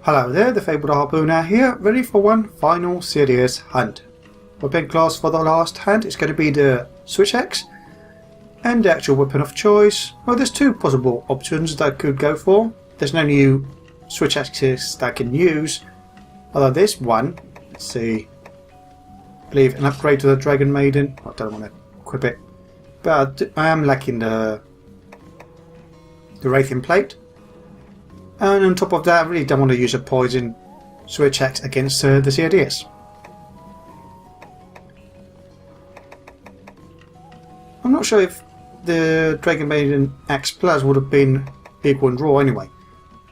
Hello there, the Fabled Harpooner here, ready for one final Ceadeus hunt. Weapon class for the last hunt is going to be the switch axe, and the actual weapon of choice. Well, there's two possible options that I could go for. There's no new switch axes that I can use, although this one, let's see, I believe an upgrade to the Dragon Maiden. I don't want to equip it, but I am lacking the Wraithian plate. And on top of that, I really don't want to use a poison switch axe against the Ceadeus. I'm not sure if the Dragon Maiden Axe Plus would have been equal in draw anyway,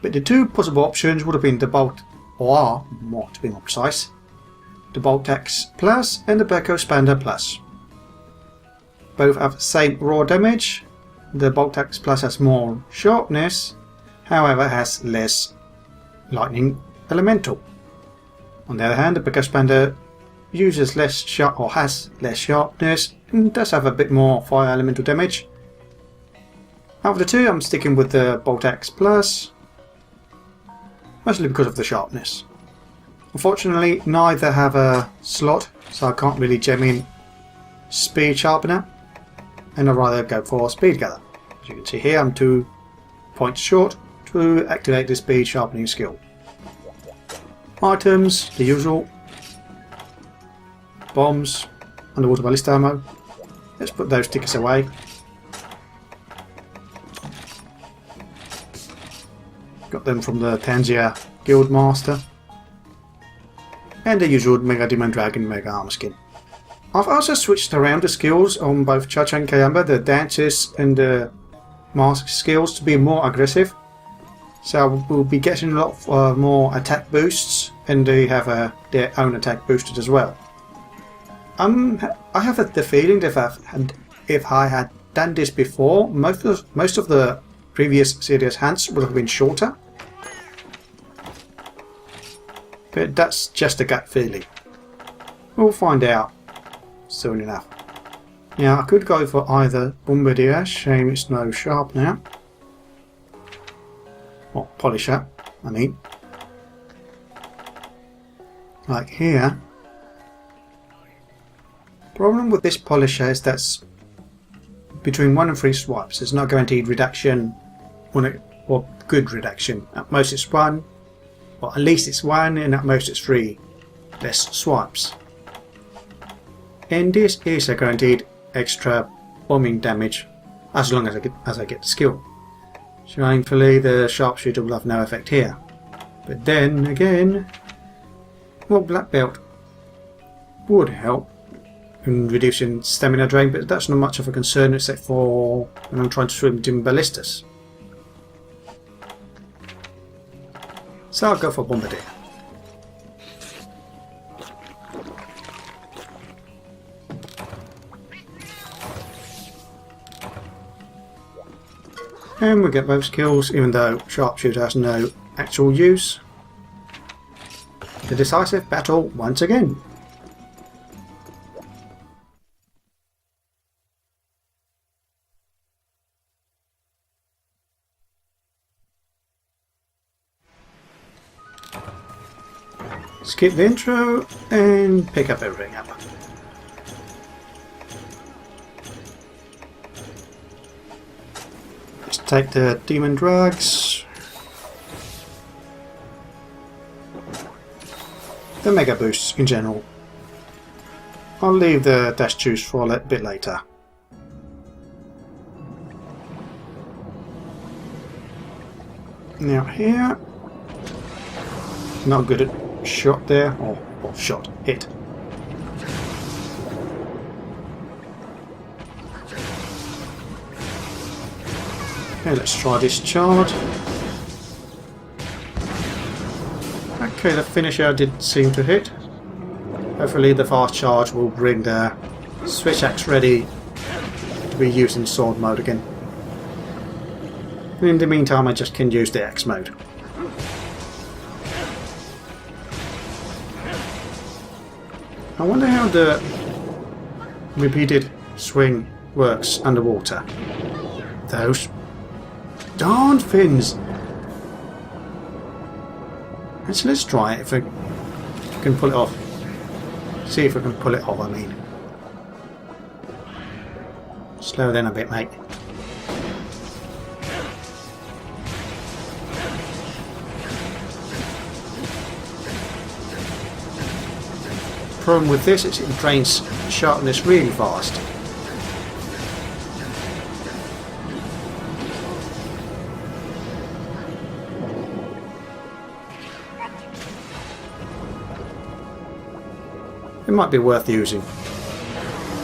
but the two possible options would have been the Bolt, or are, more to be more precise, the Bolt Axe Plus and the Becco Expander Plus. Both have the same raw damage. The Bolt Axe Plus has more sharpness, however has less lightning elemental. On the other hand, the Becco Expander uses less sharp, or has less sharpness, and does have a bit more fire elemental damage. Out of the two, I'm sticking with the Bolt Axe Plus, mostly because of the sharpness. Unfortunately, neither have a slot, so I can't really gem in Speed Sharpener, and I'd rather go for Speed Gather. As you can see here, I'm 2 points short to activate the Speed Sharpening skill. Items, the usual. Bombs, underwater ballista ammo. Let's put those stickers away. Got them from the Tangier Guild Master. And the usual Mega Demon Dragon Mega Armor Skin. I've also switched around the skills on both Chacha and Kayamba, the dances and the mask skills, to be more aggressive. So we'll be getting a lot more attack boosts, and they have their own attack boosted as well. I have the feeling that if I had done this before, most of the previous Ceadeus hunts would have been shorter. But that's just a gut feeling. We'll find out soon enough. Now I could go for either Bombardier, shame it's no sharp now. Or Polisher, I mean. Like here. Problem with this Polisher is that's between 1 and 3 swipes. There's no guaranteed reduction or good reduction. At most it's 1, or at least it's 1, and at most it's 3 less swipes. And this is a guaranteed extra bombing damage as long as I get the skill. Shamefully, the sharpshooter will have no effect here. But then again, well, Black Belt would help in reducing stamina drain, but that's not much of a concern except for when I'm trying to swim between ballistas. So I'll go for Bombardier. And we get both skills, even though Sharpshooter has no actual use. The Decisive Battle once again. Skip the intro and pick up everything up. Let's take the demon drugs, the mega boosts in general. I'll leave the dash juice for a bit later. Now here, not good at shot there, or shot, hit. Okay, let's try this charge. Okay, the finisher did seem to hit. Hopefully the fast charge will bring the switch axe ready to be used in sword mode again. And in the meantime I just can use the axe mode. I wonder how the repeated swing works underwater. Those darn fins! Actually, let's try it if we can pull it off. See if we can pull it off, I mean. Slow down a bit, mate. Problem with this is it drains sharpness really fast. It might be worth using.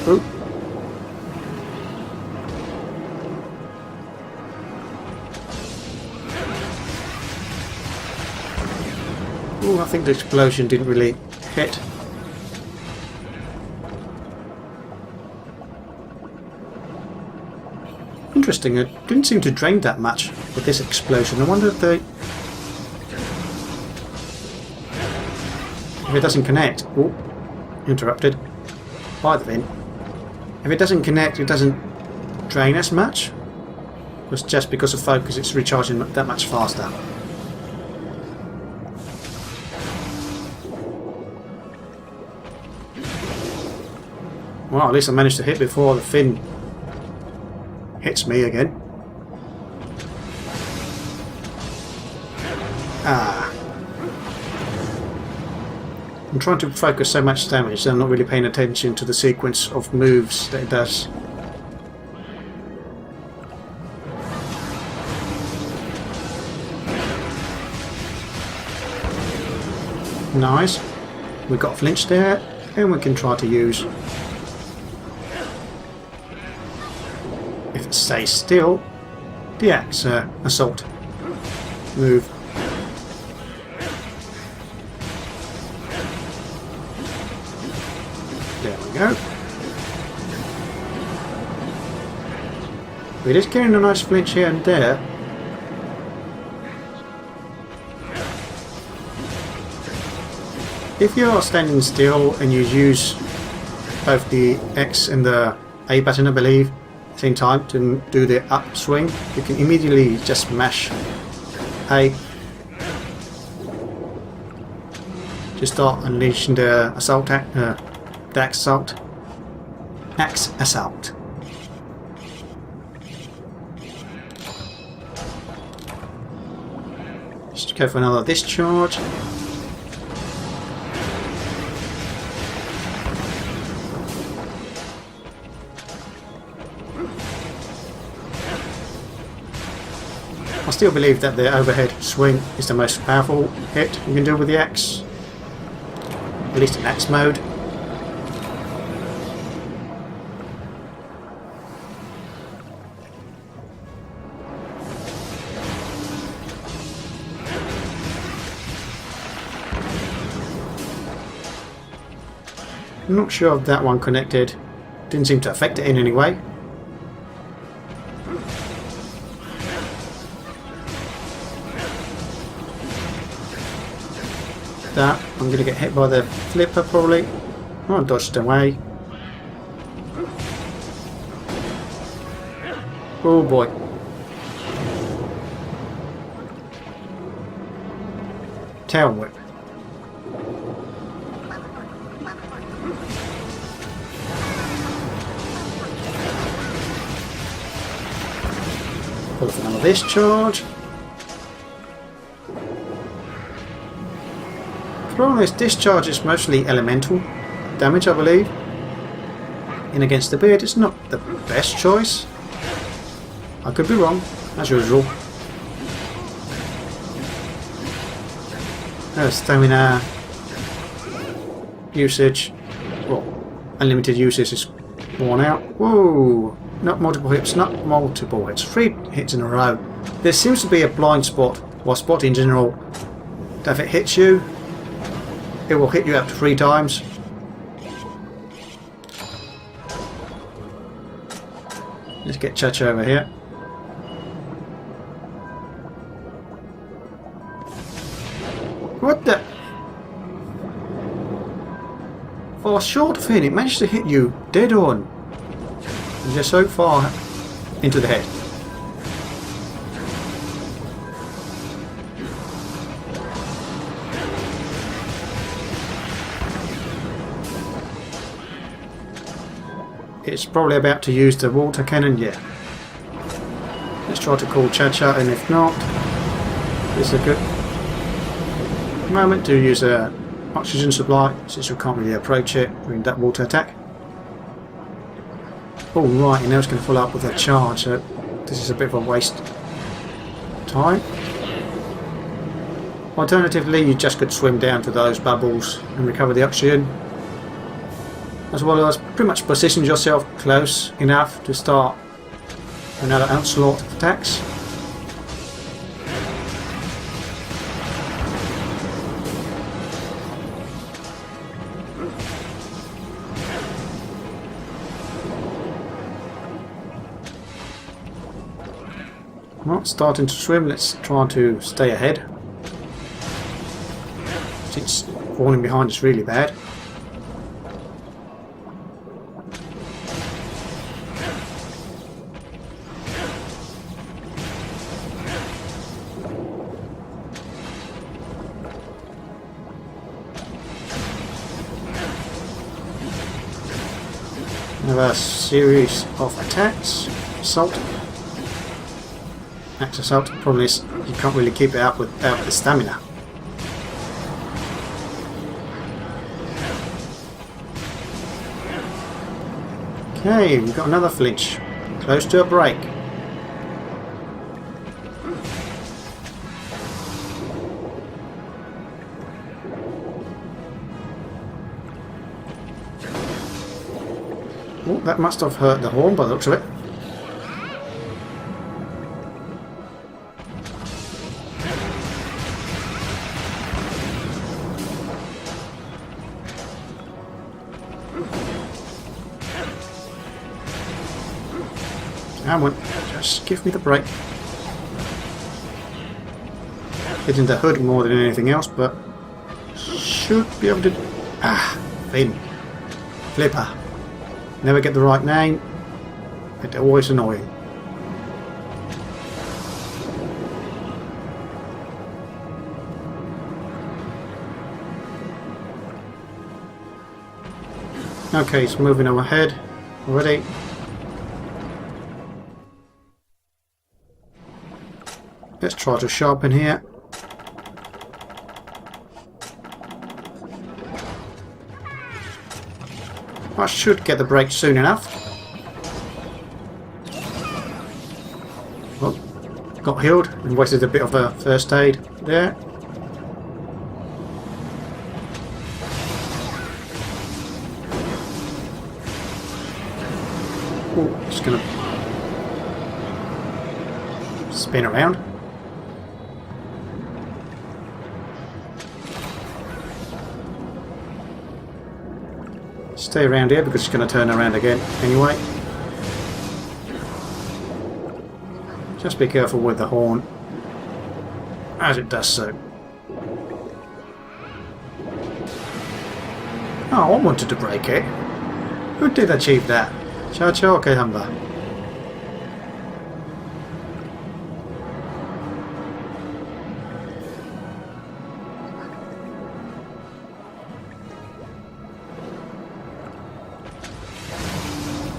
Ooh. Ooh, I think the explosion didn't really hit. Interesting, it didn't seem to drain that much with this explosion. I wonder if it doesn't connect. Ooh, interrupted by the vent. If it doesn't connect, it doesn't drain as much. It's just because of focus, it's recharging that much faster. Well, at least I managed to hit before the fin hits me again. Ah. I'm trying to focus so much damage that I'm not really paying attention to the sequence of moves that it does. Nice. We've got a flinch there, and we can try to use... if it stays still, the axe assault move. There we go. We're just getting a nice flinch here and there. If you are standing still and you use both the X and the A button, I believe, at the same time to do the upswing, you can immediately just mash A to start unleashing the assault, the axe assault. Just go for another discharge. I still believe that the overhead swing is the most powerful hit you can do with the axe, at least in axe mode. I'm not sure if that one connected. Didn't seem to affect it in any way. That I'm going to get hit by the flipper probably. Oh, I dodged away. Oh boy. Tail whip. Pull for another discharge. The problem is discharge is mostly elemental damage, I believe. In against the beard, it's not the best choice. I could be wrong, as usual. Stamina usage, well, unlimited usage is worn out. Whoa! Not multiple hits, not multiple hits. 3 hits in a row. There seems to be a blind spot, or spot in general, that if it hits you, it will hit you up to 3 times. Let's get Church over here. What the? For a short fin, it managed to hit you dead on. You're just so far into the head. it's probably about to use the water cannon. Yeah. Let's try to call Cha-Cha, and if not, this is a good moment to use a oxygen supply, since we can't really approach it during that water attack. Oh right, and now it's going to follow up with a charge, so this is a bit of a waste of time. Alternatively, you just could swim down to those bubbles and recover the oxygen, as well as pretty much position yourself close enough to start another onslaught of attacks. Well, starting to swim, let's try to stay ahead, since falling behind is really bad. Another series of attacks. Assault. Axe assault. The problem is you can't really keep it up without the stamina. Okay, we've got another flinch. Close to a break. Oh, that must have hurt the horn by the looks of it. Come on, just give me the break. Hitting the hood more than anything else, but should be able to... Fin. Flipper. Never get the right name. It's always annoying. Okay, it's moving ahead already. Let's try to sharpen here. I should get the break soon enough. Well, got healed and wasted a bit of a first aid there. Oh, just gonna spin around. Stay around here because it's going to turn around again anyway. Just be careful with the horn as it does so. Oh, I wanted to break it. Who did achieve that? Cha-Cha or Kehamba?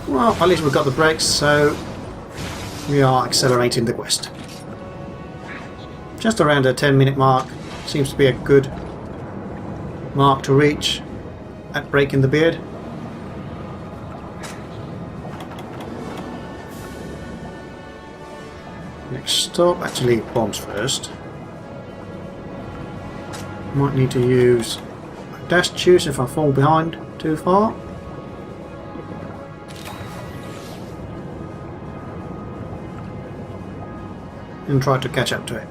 Well, at least we've got the brakes, so we are accelerating the quest. Just around a 10-minute mark seems to be a good mark to reach at breaking the beard. Next stop, actually bombs first. Might need to use a dash juice if I fall behind too far. And try to catch up to it.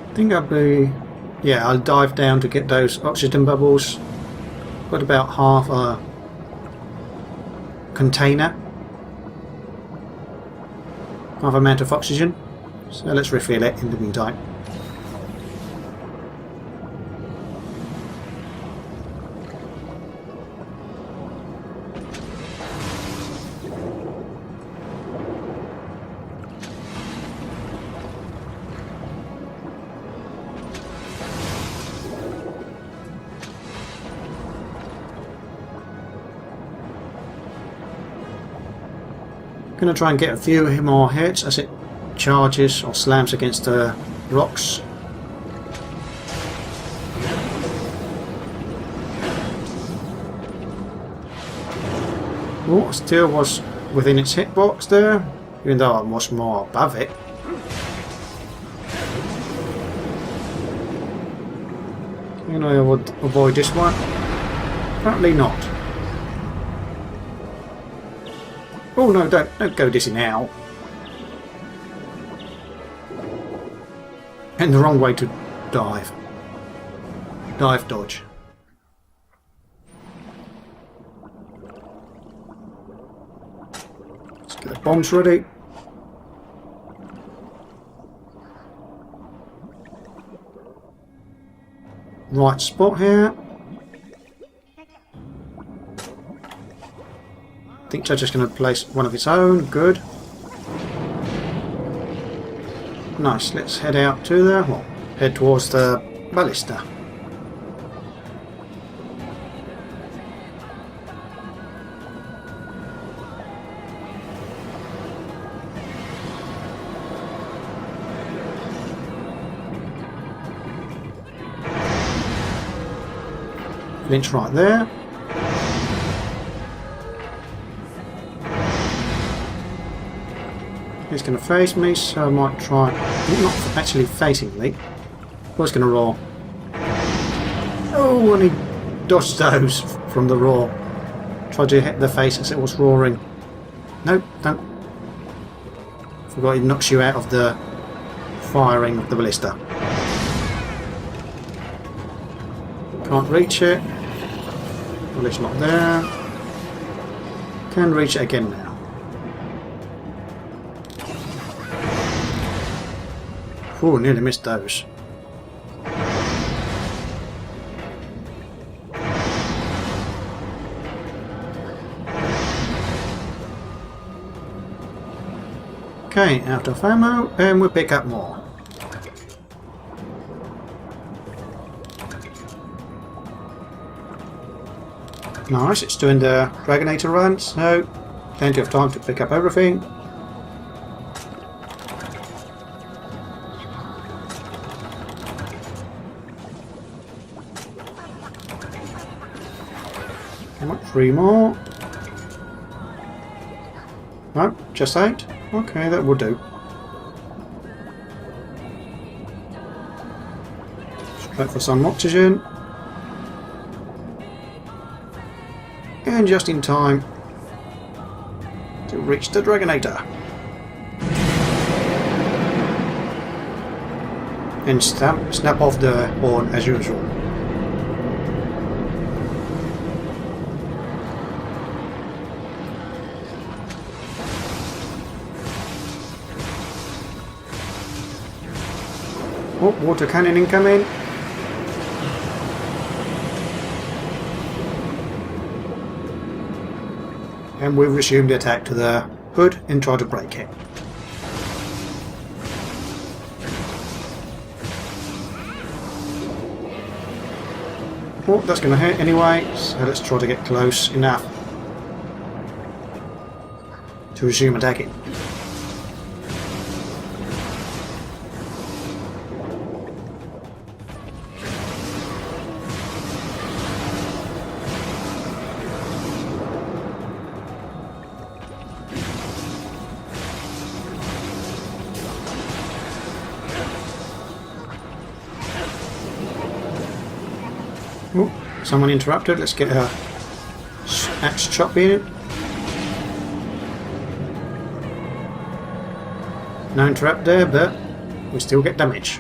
I think I'll dive down to get those oxygen bubbles. Got about half a container, half amount of oxygen. So let's refill it in the meantime. Going to try and get a few more hits as it charges or slams against the rocks. Oh, still was within its hitbox there, even though I was more above it. Can I avoid this one? Apparently not. Oh no, don't go dizzy now. And the wrong way to dive. Dive dodge. Let's get the bombs ready. Right spot here. I think it's just going to place one of its own. Good. Nice. Let's head out to there. Well, head towards the ballista. Flinch right there. He's going to face me, so I might try. Not actually facing me. I was going to roar. Oh, and he dodged those from the roar. Tried to hit the face as it was roaring. No, don't. Forgot it knocks you out of the firing of the ballista. Can't reach it. Well, it's not there. Can reach it again now. Oh, nearly missed those. Okay, out of ammo, and we'll pick up more. Nice, it's doing the Dragonator run, so plenty of time to pick up everything. Come on, 3 more. No, just 8. Okay, that will do. Straight for some oxygen. And just in time to reach the Dragonator. And snap off the horn as usual. Oh, water cannon incoming. And we've resumed the attack to the hood and try to break it. Oh, that's going to hit anyway, so let's try to get close enough to resume attacking. Oh, someone interrupted. Let's get a axe chop in. No interrupt there, but we still get damage.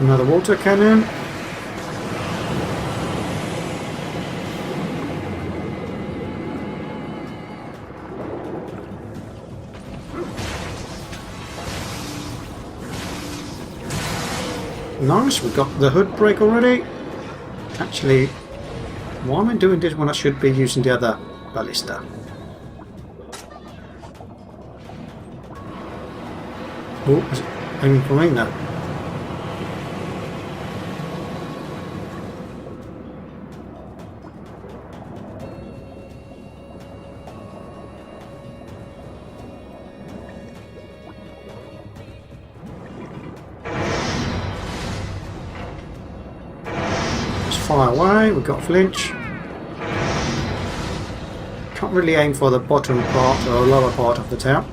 Another water cannon. Nice, we've got the hood break already. Actually, why am I doing this when I should be using the other ballista? Oh, is it aiming for me? No. fire away. We've got flinch. Can't really aim for the bottom part or lower part of the tower.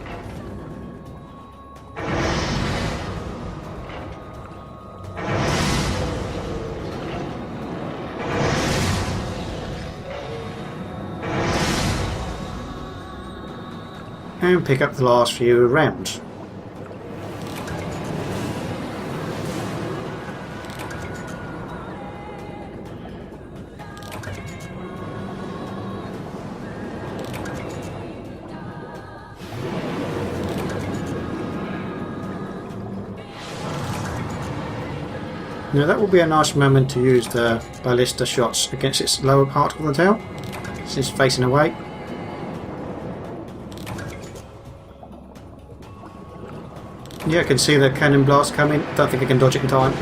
And pick up the last few rounds. Now that will be a nice moment to use the ballista shots against its lower part of the tail, since it's facing away. Yeah, I can see the cannon blast coming. Don't think I can dodge it in time.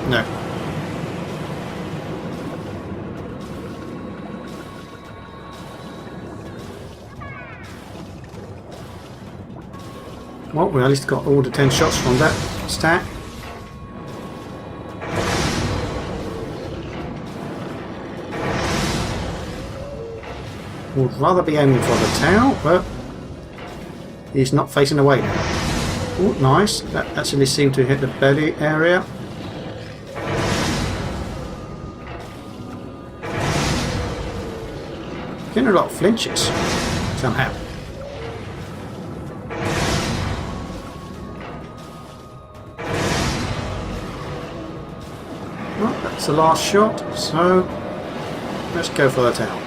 No. Well, we at least got all the 10 shots from that stack. Would rather be aiming for the tail, but he's not facing away now. Oh, nice. That actually seemed to hit the belly area. Getting a lot of flinches, somehow. Well, that's the last shot, so let's go for the tail.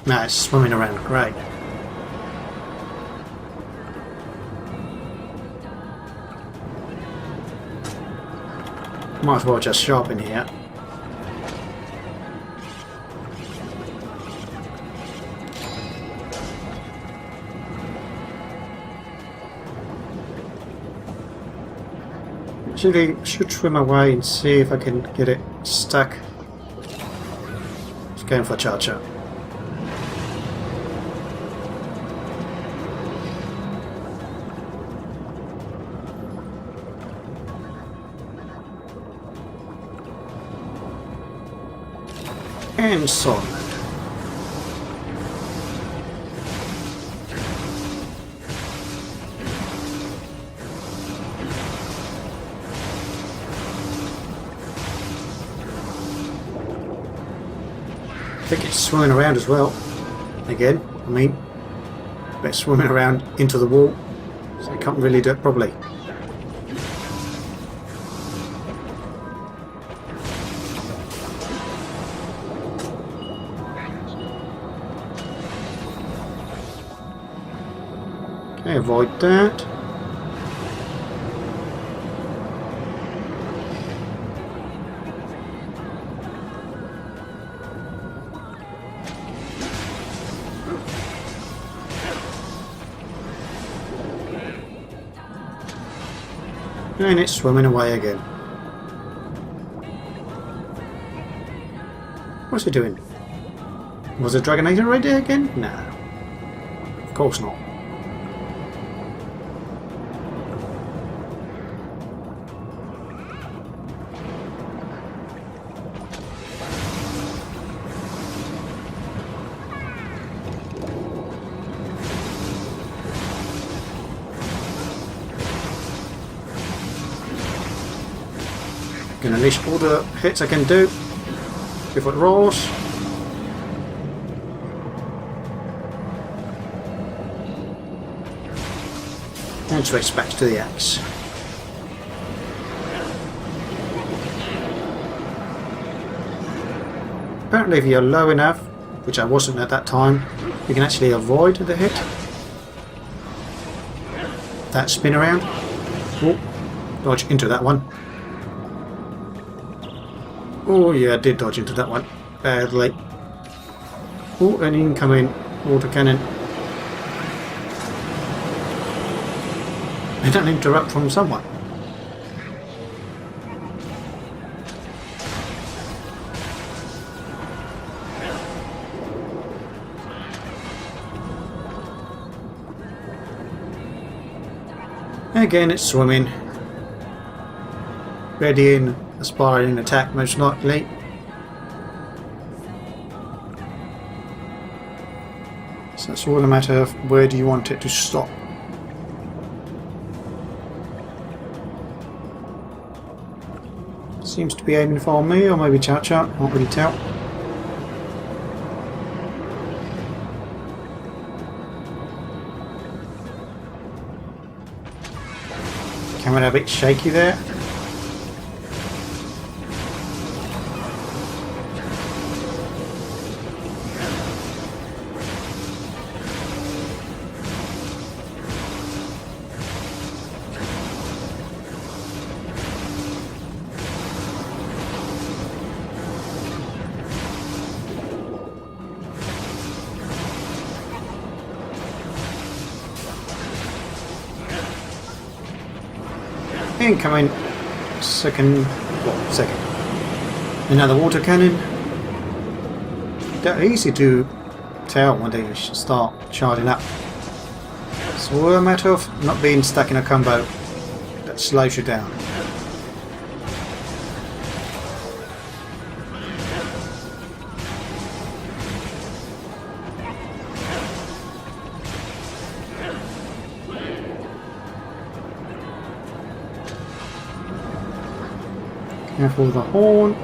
Now it's swimming around, great. Might as well just sharpen here. Actually, should swim away and see if I can get it stuck. Just going for Cha-Cha. And solid. I think it's swimming around as well. Again, I mean, it's swimming around into the wall, so I can't really do it properly. Okay, avoid that. And it's swimming away again. What's it doing? Was the Dragonator right there again? No. Of course not. Gonna unleash all the hits I can do before it rolls. And switch back to the axe. Apparently if you're low enough, which I wasn't at that time, you can actually avoid the hit. That spin around. Oh, dodge into that one. Oh yeah, I did dodge into that one badly. Oh, an incoming water cannon. And an interrupt from someone. Again, it's swimming. Readying, aspiring attack most likely. So it's all a matter of where do you want it to stop. Seems to be aiming for me, or maybe Chow Chow, can't really tell. Camera a bit shaky there. Incoming second. Another water cannon. They're easy to tell when they start charging up. It's all a matter of not being stuck in a combo that slows you down. Careful with the horn.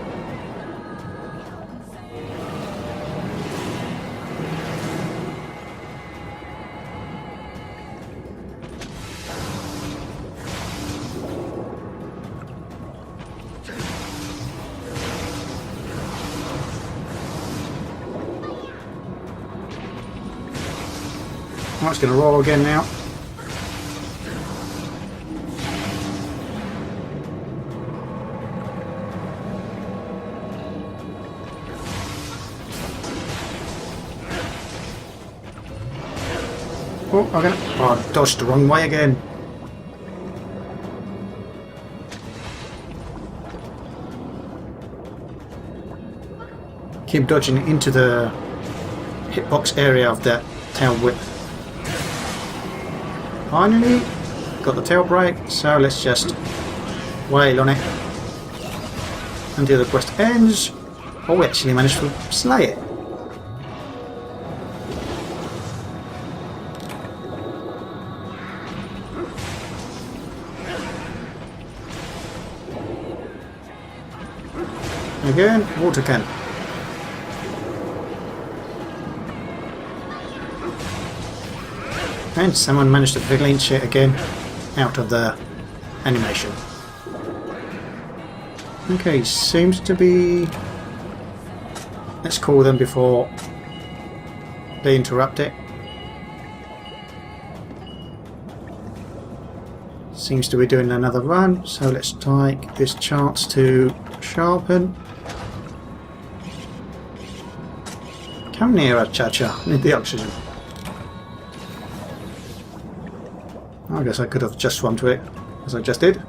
Oh, it's going to roll again now. Oh, I dodged the wrong way again. Keep dodging into the hitbox area of that tail whip. Finally, got the tail brake, so let's just wail on it until the quest ends. Oh, we actually managed to slay it. Again, water can. And someone managed to glitch it again out of the animation. Okay, seems to be... Let's call them before they interrupt it. Seems to be doing another run, so let's take this chance to sharpen. Come nearer, Cha-Cha. Need the oxygen. I guess I could have just swum to it, as I just did.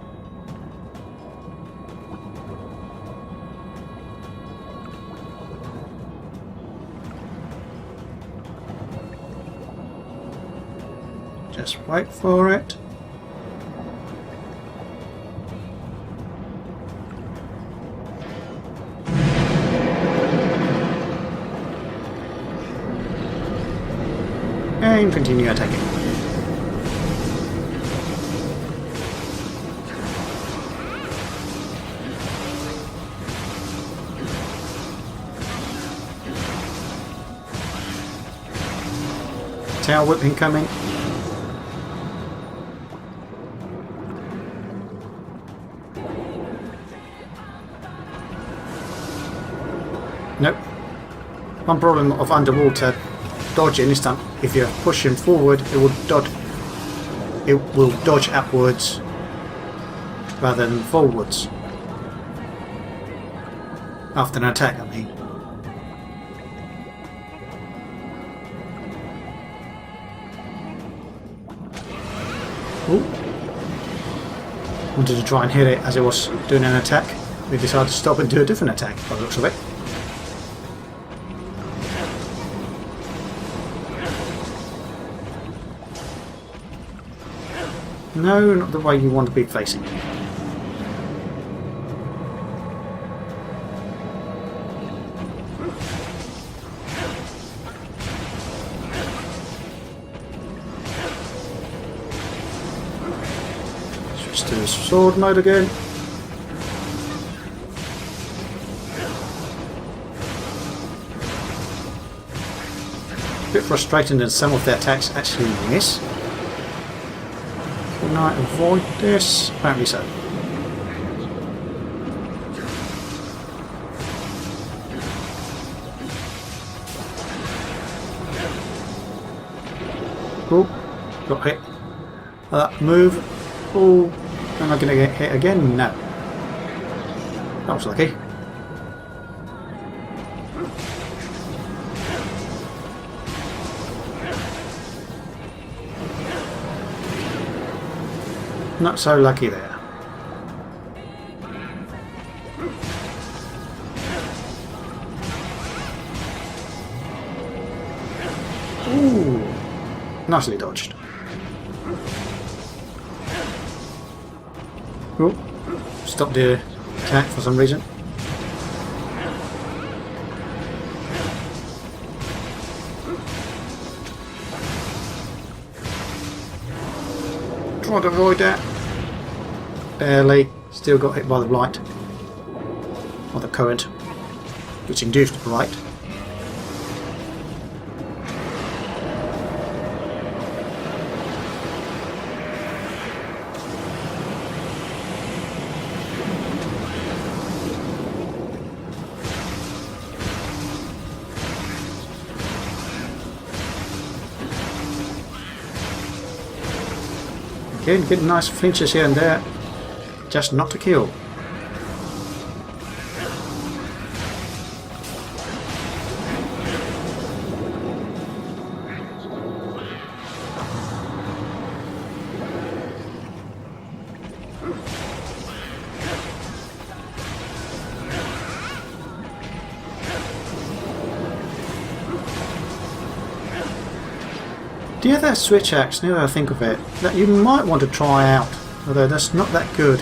Just wait for it. And continue attacking. Tail whip incoming. Nope. One problem of underwater dodging is that if you're pushing forward, it will dodge upwards rather than forwards. After an attack, I mean. Ooh. Wanted to try and hit it as it was doing an attack. We decided to stop and do a different attack by the looks of it. No, not the way you want to be facing. Switch to sword mode again. A bit frustrating that some of their attacks actually miss. Can I avoid this? Apparently so. Oh, got hit. Move. Oh, am I going to get hit again? No. That was lucky. Not so lucky there. Ooh, nicely dodged. Oh, stopped the attack for some reason. Try to avoid that. Barely. Still got hit by the light. Or the current. Which induced the light. Again, getting nice flinches here and there. Just not to kill. The other switch axe, now that I think of it, that you might want to try out, although that's not that good.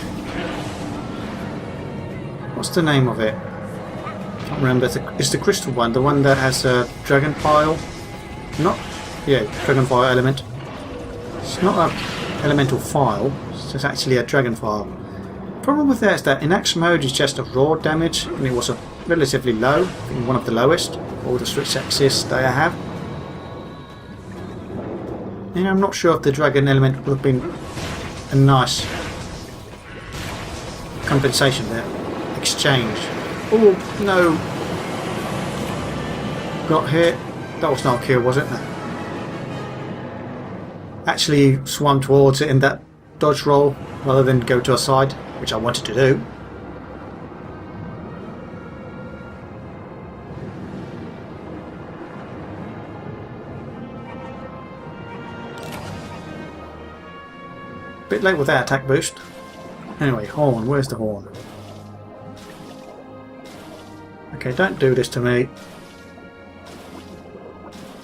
What's the name of it? I can't remember. It's the crystal one, the one that has a dragon pile. Not, yeah, dragon file element. It's not an elemental file, it's actually a dragon file. The problem with that is that in axe mode it's just a raw damage, and it was a relatively low, I think one of the lowest of all the switch axes that I have. And I'm not sure if the dragon element would have been a nice compensation there. Exchange. Oh no! Got hit. That was not a kill, was it? No. Actually swam towards it in that dodge roll rather than go to a side, which I wanted to do. Bit late with that attack boost. Anyway, horn. Where's the horn? Okay, don't do this to me.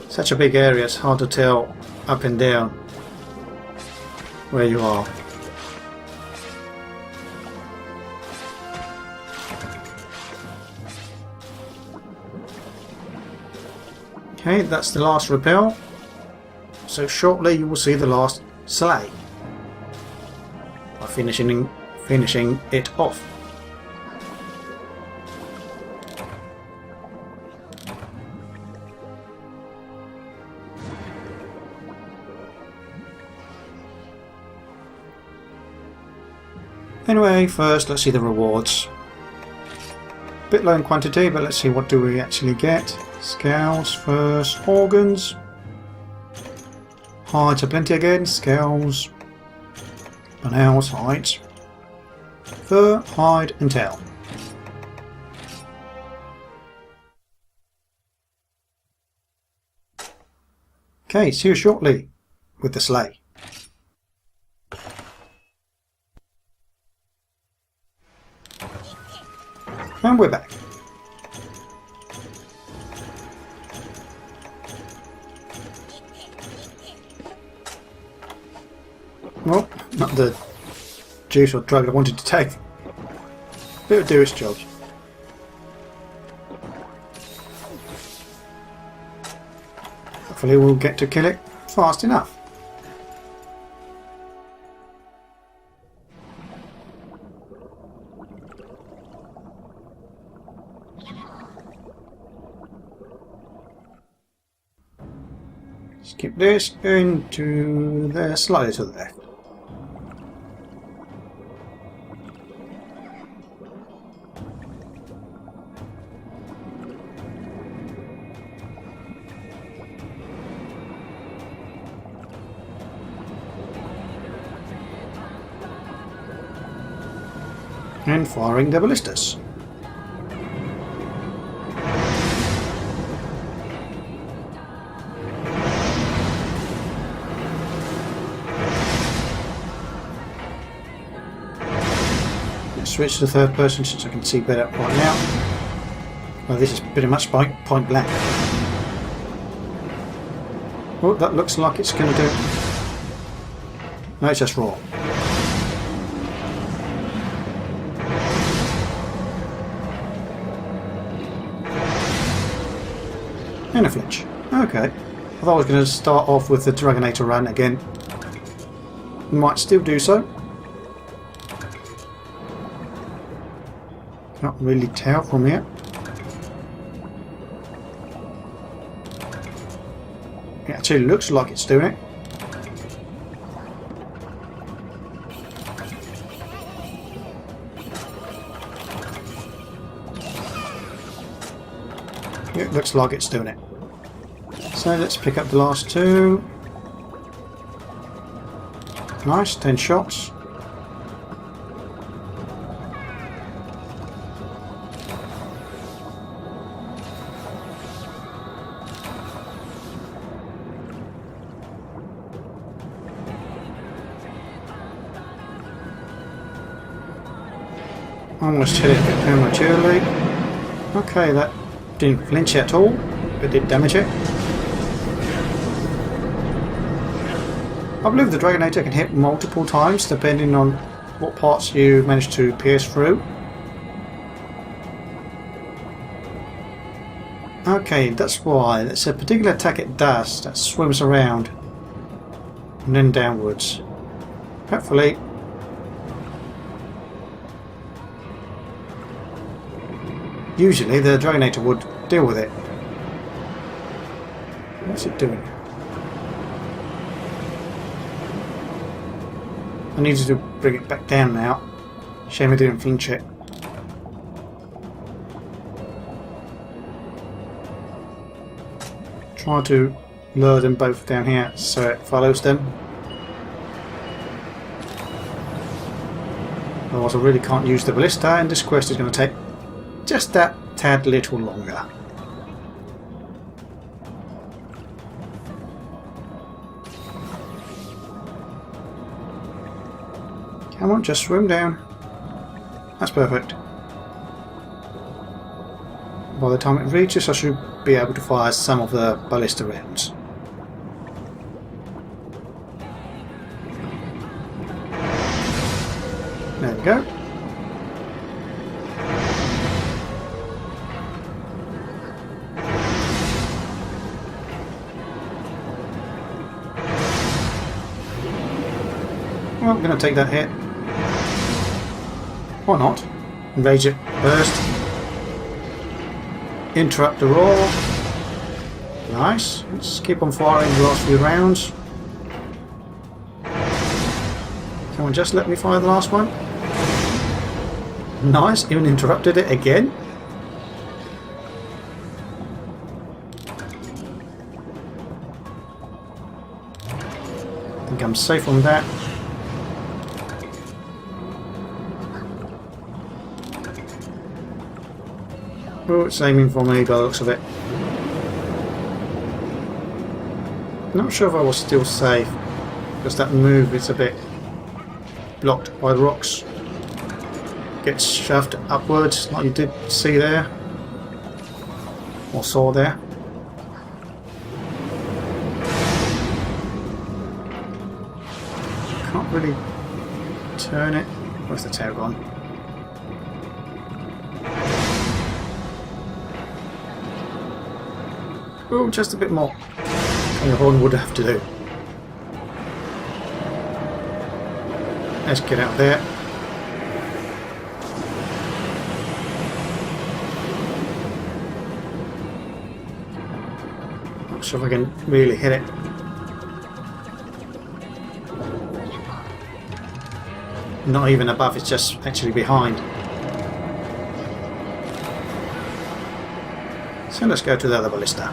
Such a big area, it's hard to tell up and down where you are. Okay, that's the last repel. So shortly you will see the last slay. By finishing it off. Anyway, first let's see the rewards. Bit low in quantity, but let's see what do we actually get. Scales first, organs. Hides are plenty again, scales. Nails, hides. Fur, hide and tail. Okay, see you shortly with the sleigh. And we're back. Well, not the juice or drug I wanted to take. It would do its job. Hopefully we'll get to kill it fast enough. Skip this into there, slightly to the left. And firing the ballistas. Let's switch to the third person since I can see better right now. Well, this is pretty much point blank. Oh, that looks like it's going to do. No, it's just raw. And a flinch. Okay. I thought I was going to start off with the Dragonator run again. Might still do so. Can't really tell from here. It actually looks like it's doing it. It looks like it's doing it. So let's pick up the last two. Nice, 10 shots. Almost hit it a bit prematurely. Okay, that didn't flinch at all, but did damage it. I believe the Dragonator can hit multiple times depending on what parts you manage to pierce through. Okay, that's why. That's a particular attack it does that swims around and then downwards. Hopefully. Usually the Dragonator would deal with it. What's it doing? I needed to bring it back down now. Shame I didn't flinch it. Try to lure them both down here so it follows them. Otherwise I really can't use the ballista, and this quest is going to take just that tad little longer. Come on, just swim down. That's perfect. By the time it reaches, I should be able to fire some of the ballista rounds. There we go. Well, I'm going to take that hit. Or not. Enrage it first. Interrupt the roar. Nice. Let's keep on firing the last few rounds. Come on, just let me fire the last one. Nice. Even interrupted it again. I think I'm safe on that. Oh, it's aiming for me by the looks of it. Not sure if I was still safe, because that move is a bit blocked by the rocks. Gets shoved upwards, like you did see there, or saw there. Can't really Turn it. Where's the tail gone? Oh, just a bit more. And the horn would have to do. Let's get out there. Not sure if I can really hit it. Not even above, it's just actually behind. So let's go to the other ballista.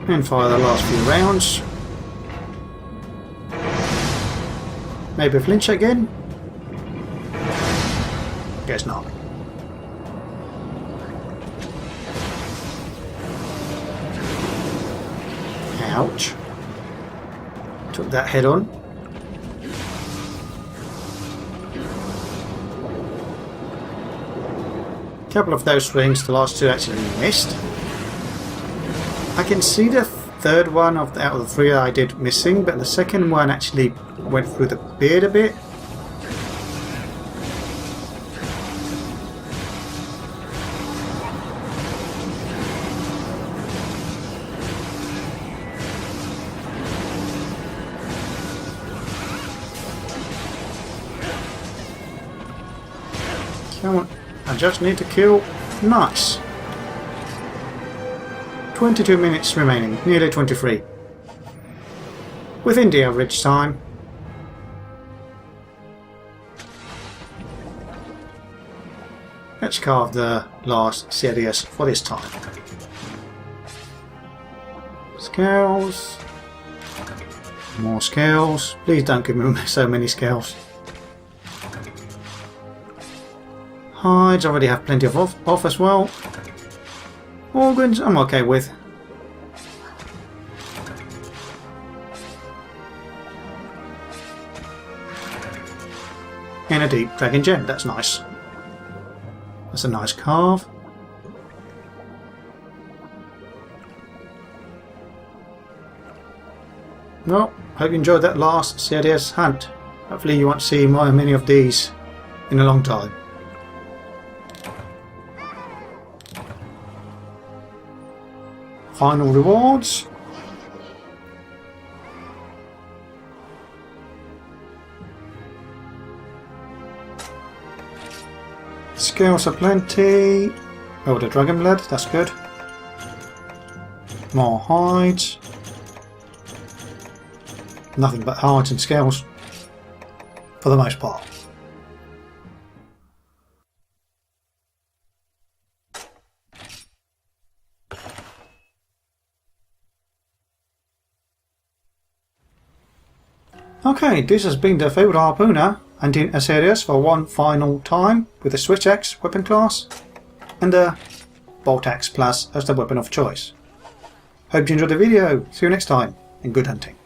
And fire the last few rounds. Maybe flinch again? Guess not. Ouch. Took that head on. A couple of those swings, the last two actually missed. I can see the third one out of the three I did missing, but the second one actually went through the beard a bit. Come on, I just need to kill. Nice. 22 minutes remaining, nearly 23. Within the average time. Let's carve the last Ceadeus for this time. Scales. More scales. Please don't give me so many scales. Hides, I already have plenty of off as well. Organs, I'm okay with. And a deep dragon gem, that's nice. That's a nice carve. Well, hope you enjoyed that last Ceadeus hunt. Hopefully you won't see many of these in a long time. Final rewards. Scales are plenty. Oh, the dragon blood, that's good. More hides. Nothing but hides and scales for the most part. Okay, this has been the Fabled Harpooner hunting a Ceadeus for one final time with the Switch Axe weapon class and the Bolt Axe Plus as the weapon of choice. Hope you enjoyed the video. See you next time and good hunting.